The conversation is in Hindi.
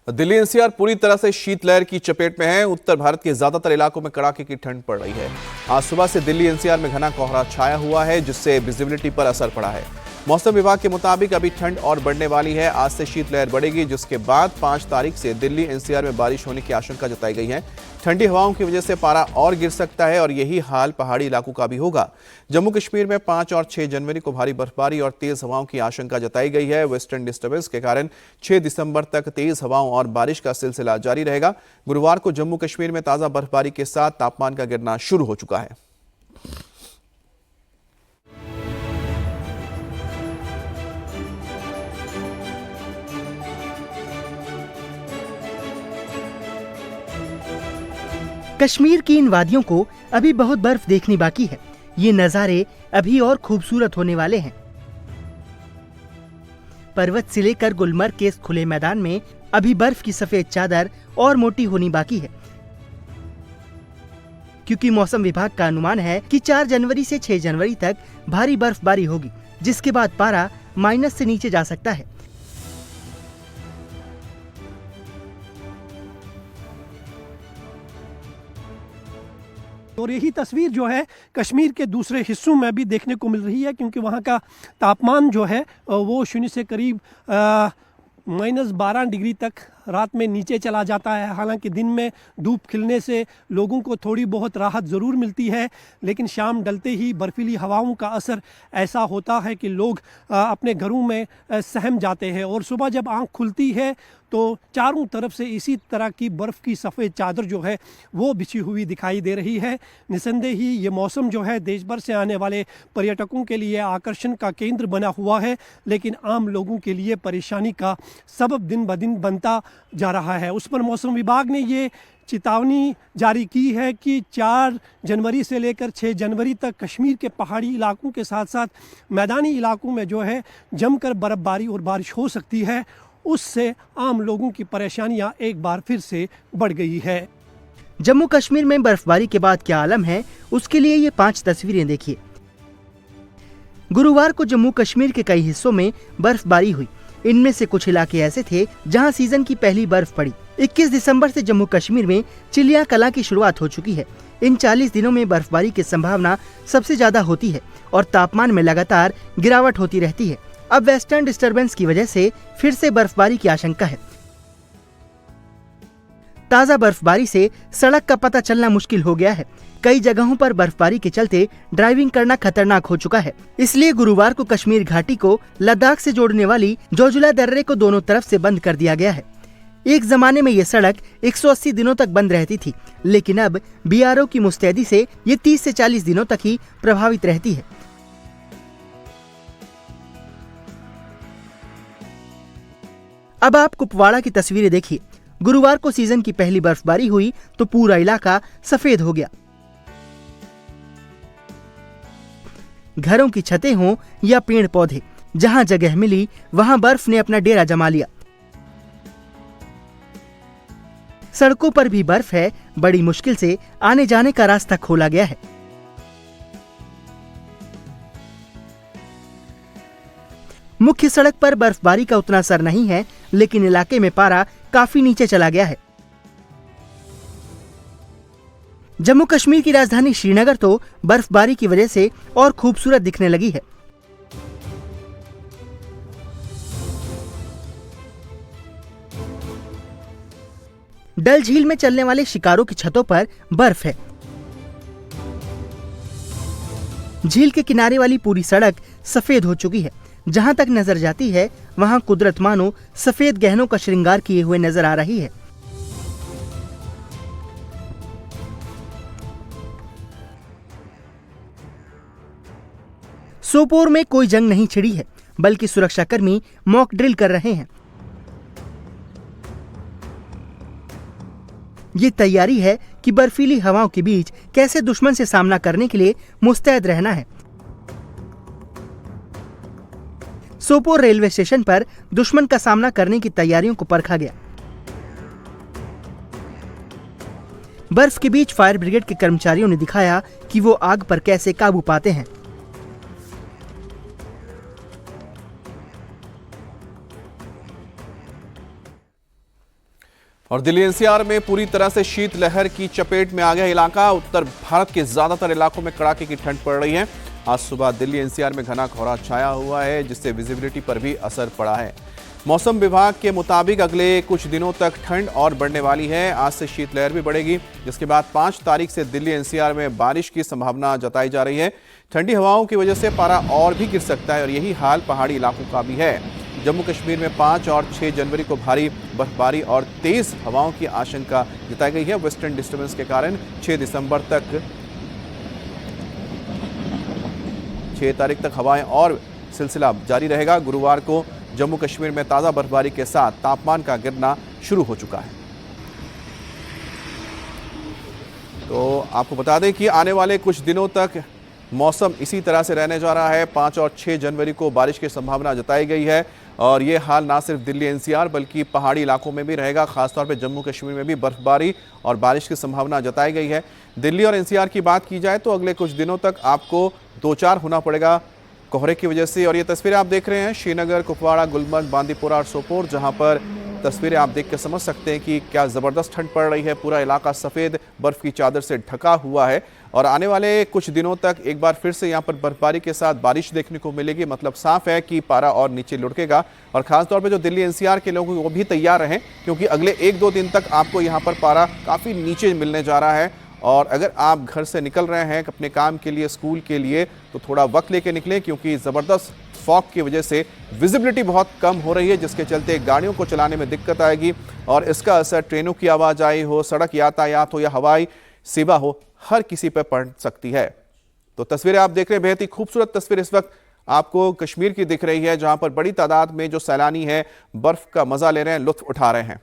दिल्ली एनसीआर पूरी तरह से शीतलहर की चपेट में है। उत्तर भारत के ज्यादातर इलाकों में कड़ाके की ठंड पड़ रही है। आज सुबह से दिल्ली एनसीआर में घना कोहरा छाया हुआ है, जिससे विजिबिलिटी पर असर पड़ा है। मौसम विभाग के मुताबिक अभी ठंड और बढ़ने वाली है। आज से शीतलहर बढ़ेगी, जिसके बाद 5 तारीख से दिल्ली एनसीआर में बारिश होने की आशंका जताई गई है। ठंडी हवाओं की वजह से पारा और गिर सकता है और यही हाल पहाड़ी इलाकों का भी होगा। जम्मू कश्मीर में 5 और 6 जनवरी को भारी बर्फबारी और तेज हवाओं की आशंका जताई गई है। वेस्टर्न डिस्टर्बेंस के कारण 6 दिसंबर तक तेज हवाओं और बारिश का सिलसिला जारी रहेगा। गुरुवार को जम्मू कश्मीर में ताजा बर्फबारी के साथ तापमान का गिरना शुरू हो चुका है। कश्मीर की इन वादियों को अभी बहुत बर्फ देखनी बाकी है। ये नज़ारे अभी और खूबसूरत होने वाले हैं। पर्वत से लेकर गुलमर्ग के इस खुले मैदान में अभी बर्फ की सफेद चादर और मोटी होनी बाकी है, क्योंकि मौसम विभाग का अनुमान है कि 4 जनवरी से 6 जनवरी तक भारी बर्फबारी होगी, जिसके बाद पारा माइनस से नीचे जा सकता है। और यही तस्वीर जो है कश्मीर के दूसरे हिस्सों में भी देखने को मिल रही है, क्योंकि वहाँ का तापमान जो है वो 0 से करीब -12 डिग्री तक रात में नीचे चला जाता है। हालांकि दिन में धूप खिलने से लोगों को थोड़ी बहुत राहत ज़रूर मिलती है, लेकिन शाम ढलते ही बर्फीली हवाओं का असर ऐसा होता है कि लोग अपने घरों में सहम जाते हैं। और सुबह जब आँख खुलती है तो चारों तरफ से इसी तरह की बर्फ़ की सफ़ेद चादर जो है वो बिछी हुई दिखाई दे रही है। निस्संदेह ही ये मौसम जो है देश भर से आने वाले पर्यटकों के लिए आकर्षण का केंद्र बना हुआ है, लेकिन आम लोगों के लिए परेशानी का सबब दिन ब दिन बनता जा रहा है। उस पर मौसम विभाग ने ये चेतावनी जारी की है कि 4 जनवरी से लेकर 6 जनवरी तक कश्मीर के पहाड़ी इलाकों के साथ साथ मैदानी इलाकों में जो है जमकर बर्फबारी और बारिश हो सकती है। उससे आम लोगों की परेशानियां एक बार फिर से बढ़ गई है। जम्मू कश्मीर में बर्फबारी के बाद क्या आलम है, उसके लिए ये 5 तस्वीरें देखिए। गुरुवार को जम्मू कश्मीर के कई हिस्सों में बर्फबारी हुई। इनमें से कुछ इलाके ऐसे थे जहां सीजन की पहली बर्फ पड़ी। 21 दिसंबर से जम्मू कश्मीर में चिलिया कला की शुरुआत हो चुकी है। इन 40 दिनों में बर्फबारी की संभावना सबसे ज्यादा होती है और तापमान में लगातार गिरावट होती रहती है। अब वेस्टर्न डिस्टर्बेंस की वजह से फिर से बर्फबारी की आशंका है। ताजा बर्फबारी से सड़क का पता चलना मुश्किल हो गया है। कई जगहों पर बर्फबारी के चलते ड्राइविंग करना खतरनाक हो चुका है। इसलिए गुरुवार को कश्मीर घाटी को लद्दाख से जोड़ने वाली जोजिला दर्रे को दोनों तरफ से बंद कर दिया गया है। एक जमाने में ये सड़क 180 दिनों तक बंद रहती थी, लेकिन अब बीआरओ की मुस्तैदी से ये 30 से 40 दिनों तक ही प्रभावित रहती है। अब आप कुपवाड़ा की तस्वीरें देखिए। गुरुवार को सीजन की पहली बर्फबारी हुई तो पूरा इलाका सफेद हो गया। घरों की छतें हों या पेड़ पौधे, जहां जगह मिली वहां बर्फ ने अपना डेरा जमा लिया। सड़कों पर भी बर्फ है। बड़ी मुश्किल से आने जाने का रास्ता खोला गया है। मुख्य सड़क पर बर्फबारी का उतना असर नहीं है, लेकिन इलाके में पारा काफी नीचे चला गया है। जम्मू कश्मीर की राजधानी श्रीनगर तो बर्फबारी की वजह से और खूबसूरत दिखने लगी है। डल झील में चलने वाले शिकारों की छतों पर बर्फ है। झील के किनारे वाली पूरी सड़क सफेद हो चुकी है। जहां तक नजर जाती है वहां कुदरत मानो सफेद गहनों का श्रृंगार किए हुए नजर आ रही है। सोपोर में कोई जंग नहीं छिड़ी है, बल्कि सुरक्षाकर्मी मॉक ड्रिल कर रहे हैं। ये तैयारी है कि बर्फीली हवाओं के बीच कैसे दुश्मन से सामना करने के लिए मुस्तैद रहना है। सोपोर रेलवे स्टेशन पर दुश्मन का सामना करने की तैयारियों को परखा गया। बर्फ के बीच फायर ब्रिगेड के कर्मचारियों ने दिखाया कि वो आग पर कैसे काबू पाते हैं। और दिल्ली एनसीआर में पूरी तरह से शीतलहर की चपेट में आ गया इलाका। उत्तर भारत के ज्यादातर इलाकों में कड़ाके की ठंड पड़ रही है। आज सुबह दिल्ली एनसीआर में घना कोहरा छाया हुआ है, जिससे विजिबिलिटी पर भी असर पड़ा है। मौसम विभाग के मुताबिक अगले कुछ दिनों तक ठंड और बढ़ने वाली है। आज से शीतलहर भी बढ़ेगी, जिसके बाद 5 तारीख से दिल्ली एनसीआर में बारिश की संभावना जताई जा रही है। ठंडी हवाओं की वजह से पारा और भी गिर सकता है और यही हाल पहाड़ी इलाकों का भी है। जम्मू कश्मीर में 5 और 6 जनवरी को भारी बर्फबारी और तेज हवाओं की आशंका जताई गई है। वेस्टर्न डिस्टर्बेंस के कारण 6 दिसंबर तक 6 तारीख तक हवाएं और सिलसिला जारी रहेगा। गुरुवार को जम्मू कश्मीर में ताज़ा बर्फबारी के साथ तापमान का गिरना शुरू हो चुका है। तो आपको बता दें कि आने वाले कुछ दिनों तक मौसम इसी तरह से रहने जा रहा है। 5 और 6 जनवरी को बारिश की संभावना जताई गई है और ये हाल ना सिर्फ दिल्ली एनसीआर बल्कि पहाड़ी इलाकों में भी रहेगा। खासतौर पर जम्मू कश्मीर में भी बर्फबारी और बारिश की संभावना जताई गई है। दिल्ली और एनसीआर की बात की जाए तो अगले कुछ दिनों तक आपको 2-4 होना पड़ेगा कोहरे की वजह से। और ये तस्वीरें आप देख रहे हैं श्रीनगर, कुपवाड़ा, गुलमर्ग, बांदीपोरा और सोपोर, जहां पर तस्वीरें आप देख के समझ सकते हैं कि क्या ज़बरदस्त ठंड पड़ रही है। पूरा इलाका सफ़ेद बर्फ़ की चादर से ढका हुआ है और आने वाले कुछ दिनों तक एक बार फिर से यहाँ पर बर्फबारी के साथ बारिश देखने को मिलेगी। मतलब साफ है कि पारा और नीचे लुढ़केगा और ख़ासतौर पर जो दिल्ली एनसीआर के लोग वो भी तैयार रहें, क्योंकि अगले 1-2 दिन तक आपको यहाँ पर पारा काफ़ी नीचे मिलने जा रहा है। और अगर आप घर से निकल रहे हैं अपने काम के लिए, स्कूल के लिए, तो थोड़ा वक्त लेके निकलें, क्योंकि ज़बरदस्त फॉग की वजह से विजिबिलिटी बहुत कम हो रही है, जिसके चलते गाड़ियों को चलाने में दिक्कत आएगी और इसका असर ट्रेनों की आवाजाही हो, सड़क यातायात हो या हवाई सेवा हो, हर किसी पर पड़ सकती है। तो तस्वीरें आप देख रहे हैं, बेहद ही खूबसूरत तस्वीर इस वक्त आपको कश्मीर की दिख रही है, जहां पर बड़ी तादाद में जो सैलानी है बर्फ का मजा ले रहे हैं, लुत्फ उठा रहे हैं।